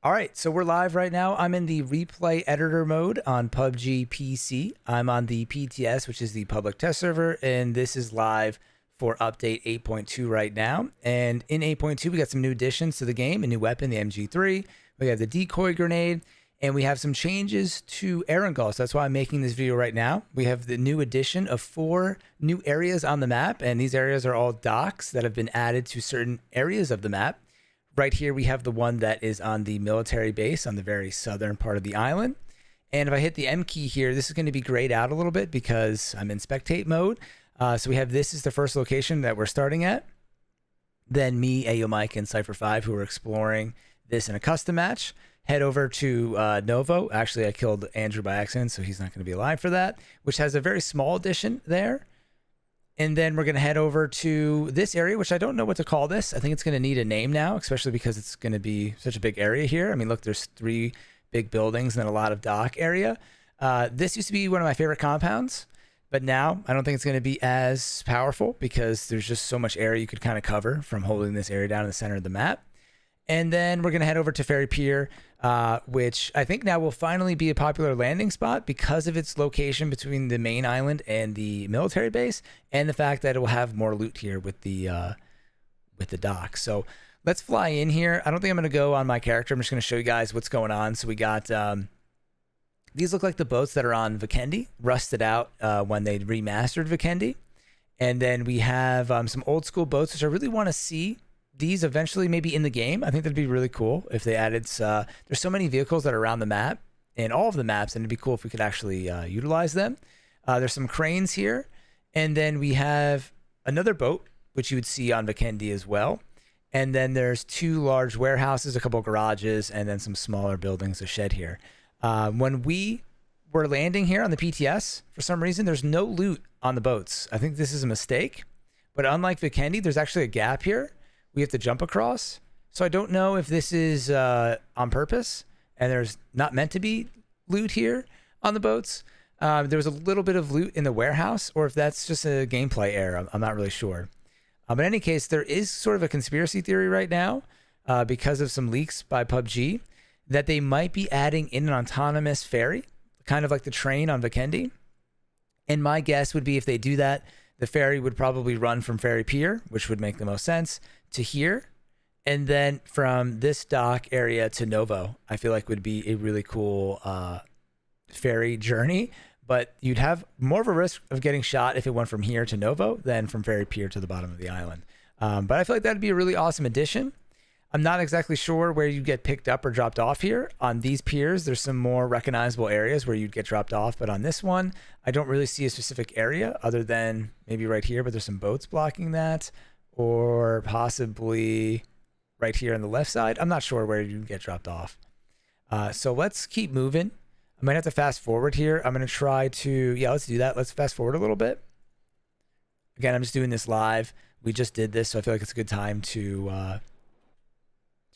All right, so we're live right now. I'm in the replay editor mode on PUBG PC. I'm on the PTS, which is the public test server, and this is live for update 8.2 right now. And in 8.2, we got some new additions to the game, a new weapon, the MG3. We have the decoy grenade, and we have some changes to Erangel. So that's why I'm making this video right now. We have the new addition of 4 new areas on the map, and these areas are all docks that have been added to certain areas of the map. Right here, we have the one that is on the military base on the very southern part of the island. And if I hit the M key here, this is going to be grayed out a little bit because I'm in spectate mode. So we have this is the first location that we're starting at. Then me, Ayo Mike, and Cypher5, who are exploring this in a custom match. Head over to Novo. Actually, I killed Andrew by accident, so he's not going to be alive for that, which has a very small addition there. And then we're going to head over to this area, which I don't know what to call this. I think it's going to need a name now, especially because it's going to be such a big area here. I mean, look, there's 3 big buildings and then a lot of dock area. This used to be one of my favorite compounds, but now I don't think it's going to be as powerful because there's just so much area you could kind of cover from holding this area down in the center of the map. And then we're going to head over to Ferry Pier, which I think now will finally be a popular landing spot because of its location between the main island and the military base, and the fact that it will have more loot here with the dock. So let's fly in here. I don't think I'm going to go on my character. I'm just going to show you guys what's going on. So we got these look like the boats that are on Vikendi, rusted out when they remastered Vikendi. And then we have some old school boats, which I really want to see these eventually maybe in the game. I think that'd be really cool if they added there's so many vehicles that are around the map and all of the maps, and it'd be cool if we could actually utilize them. There's some cranes here, and then we have another boat which you would see on Vikendi as well, and then there's 2 large warehouses, a couple garages, and then some smaller buildings, a shed here. When we were landing here on the PTS, for some reason there's no loot on the boats. I think this is a mistake, but unlike Vikendi, there's actually a gap here we have to jump across. So I don't know if this is on purpose and there's not meant to be loot here on the boats. There was a little bit of loot in the warehouse, or if that's just a gameplay error. I'm not really sure. But in any case, there is sort of a conspiracy theory right now because of some leaks by PUBG that they might be adding in an autonomous ferry, kind of like the train on Vikendi. And my guess would be if they do that, the ferry would probably run from Ferry Pier, which would make the most sense, to here. And then from this dock area to Novo, I feel like would be a really cool ferry journey. But you'd have more of a risk of getting shot if it went from here to Novo than from Ferry Pier to the bottom of the island. But I feel like that'd be a really awesome addition. I'm not exactly sure where you get picked up or dropped off here. On these piers, there's some more recognizable areas where you'd get dropped off. But on this one, I don't really see a specific area other than maybe right here, but there's some boats blocking that, or possibly right here on the left side. I'm not sure where you get dropped off. So let's keep moving. I might have to fast forward here. I'm going to try to, yeah, let's do that. Let's fast forward a little bit. Again, I'm just doing this live. We just did this, so I feel like it's a good time to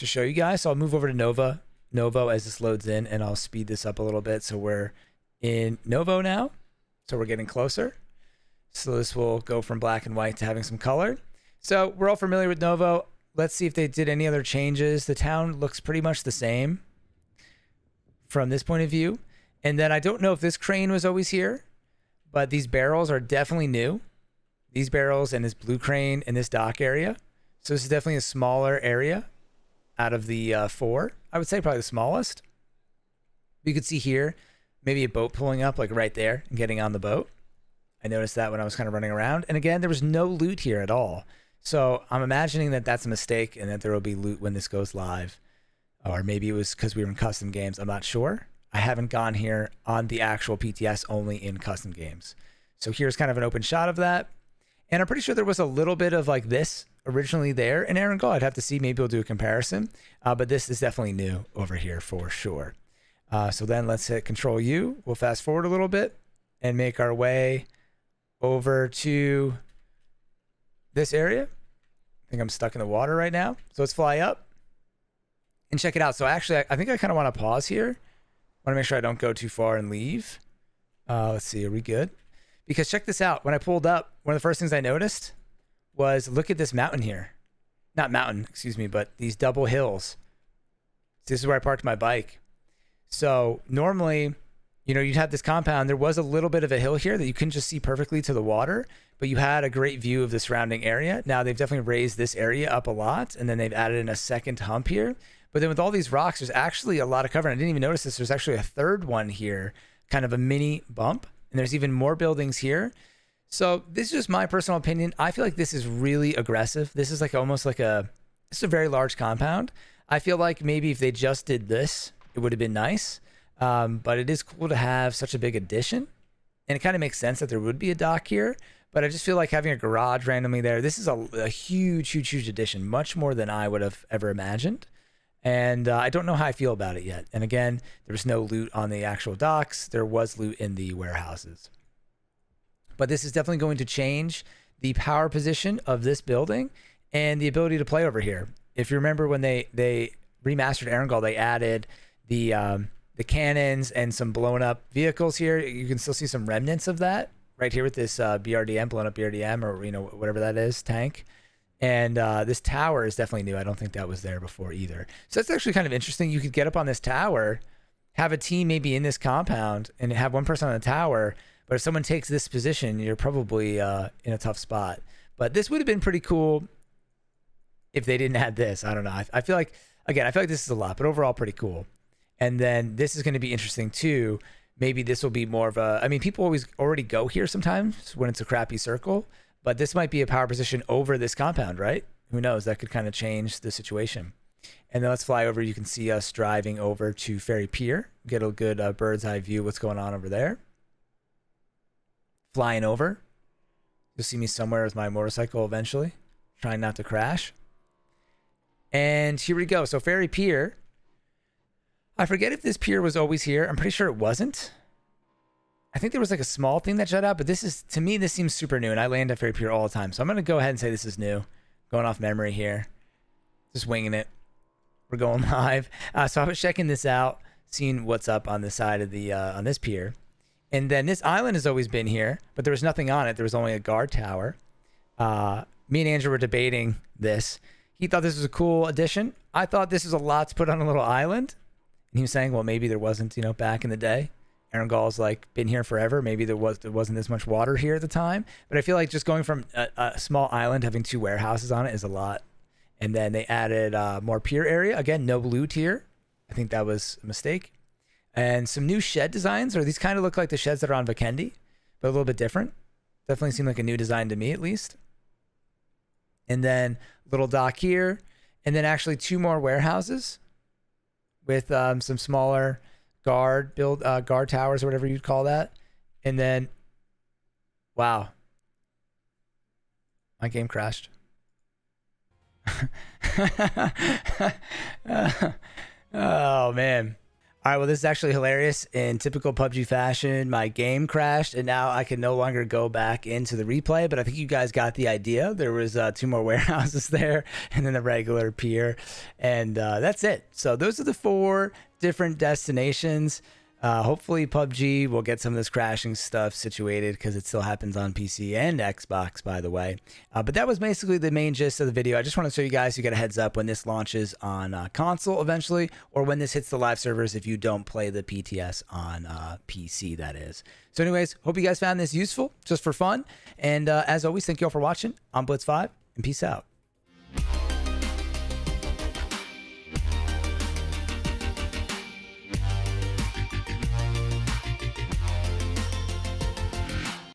show you guys. So I'll move over to Novo as this loads in, and I'll speed this up a little bit. So we're in Novo now. So we're getting closer. So this will go from black and white to having some color. So we're all familiar with Novo. Let's see if they did any other changes. The town looks pretty much the same from this point of view. And then I don't know if this crane was always here, but these barrels are definitely new. These barrels and this blue crane in this dock area. So this is definitely a smaller area out of the 4. I would say probably the smallest. You could see here, maybe a boat pulling up like right there and getting on the boat. I noticed that when I was kind of running around. And again, there was no loot here at all. So I'm imagining that that's a mistake and that there will be loot when this goes live. Or maybe it was because we were in custom games. I'm not sure. I haven't gone here on the actual PTS, only in custom games. So here's kind of an open shot of that. And I'm pretty sure there was a little bit of like this originally there in Erangel. I'd have to see. Maybe we'll do a comparison. But this is definitely new over here for sure. So then let's hit Control U. We'll fast forward a little bit and make our way over to this area. I think I'm stuck in the water right now. So let's fly up and check it out. So actually, I think I kind of want to pause here. I want to make sure I don't go too far and leave. Let's see. Are we good? Because check this out. When I pulled up, one of the first things I noticed was look at this mountain here. Not mountain, excuse me, but these double hills. This is where I parked my bike. So normally, you know, you'd have this compound. There was a little bit of a hill here that you couldn't just see perfectly to the water, but you had a great view of the surrounding area. Now they've definitely raised this area up a lot, and then they've added in a second hump here. But then with all these rocks, there's actually a lot of cover. And I didn't even notice this. There's actually a third one here, kind of a mini bump. And there's even more buildings here. So this is just my personal opinion. I feel like this is really aggressive. This is like almost like it's a very large compound. I feel like maybe if they just did this, it would have been nice. But it is cool to have such a big addition. And it kind of makes sense that there would be a dock here. But I just feel like having a garage randomly there, this is a huge, huge, huge addition. Much more than I would have ever imagined. And I don't know how I feel about it yet. And again, there was no loot on the actual docks. There was loot in the warehouses. But this is definitely going to change the power position of this building and the ability to play over here. If you remember when they remastered Erangel, they added the cannons and some blown up vehicles here. You can still see some remnants of that right here with this BRDM, blown up BRDM, or you know, whatever that is, tank. And this tower is definitely new. I don't think that was there before either. So that's actually kind of interesting. You could get up on this tower, have a team maybe in this compound, and have one person on the tower. But if someone takes this position, you're probably in a tough spot. But this would have been pretty cool if they didn't add this. I don't know. I feel like, again, I feel like this is a lot, but overall pretty cool. And then this is going to be interesting too. Maybe this will be more of a, I mean, people already go here sometimes when it's a crappy circle. But this might be a power position over this compound, right? Who knows? That could kind of change the situation. And then let's fly over. You can see us driving over to Ferry Pier. Get a good bird's eye view of what's going on over there. Flying over. You'll see me somewhere with my motorcycle eventually. Trying not to crash. And here we go. So Ferry Pier. I forget if this pier was always here. I'm pretty sure it wasn't. I think there was like a small thing that shut out, but this is, to me, this seems super new, and I land at Ferry Pier all the time. So I'm going to go ahead and say this is new. Going off memory here. Just winging it. We're going live. So I was checking this out, seeing what's up on the side of the, on this pier. And then this island has always been here, but there was nothing on it. There was only a guard tower. Me and Andrew were debating this. He thought this was a cool addition. I thought this was a lot to put on a little island. And he was saying, well, maybe there wasn't, you know, back in the day. Erangel's like been here forever. Maybe there wasn't as much water here at the time, but I feel like just going from a small island having 2 warehouses on it is a lot. And then they added more pier area. Again, no loot here. I think that was a mistake. And some new shed designs, or these kind of look like the sheds that are on Vikendi, but a little bit different. Definitely seem like a new design to me, at least. And then little dock here, and then actually 2 more warehouses with some smaller guard towers or whatever you'd call that. And then, wow, my game crashed. Oh man. All right, well, this is actually hilarious. In typical PUBG fashion, my game crashed, and now I can no longer go back into the replay, but I think you guys got the idea. There was 2 more warehouses there, and then the regular pier, and that's it. So those are the 4 different destinations. Hopefully PUBG will get some of this crashing stuff situated, because it still happens on PC and Xbox, by the way. But that was basically the main gist of the video. I just want to show you guys, you get a heads up when this launches on console eventually, or when this hits the live servers if you don't play the PTS on PC, that is. So anyways, hope you guys found this useful, just for fun. And as always, thank you all for watching. I'm Blitz5, and peace out.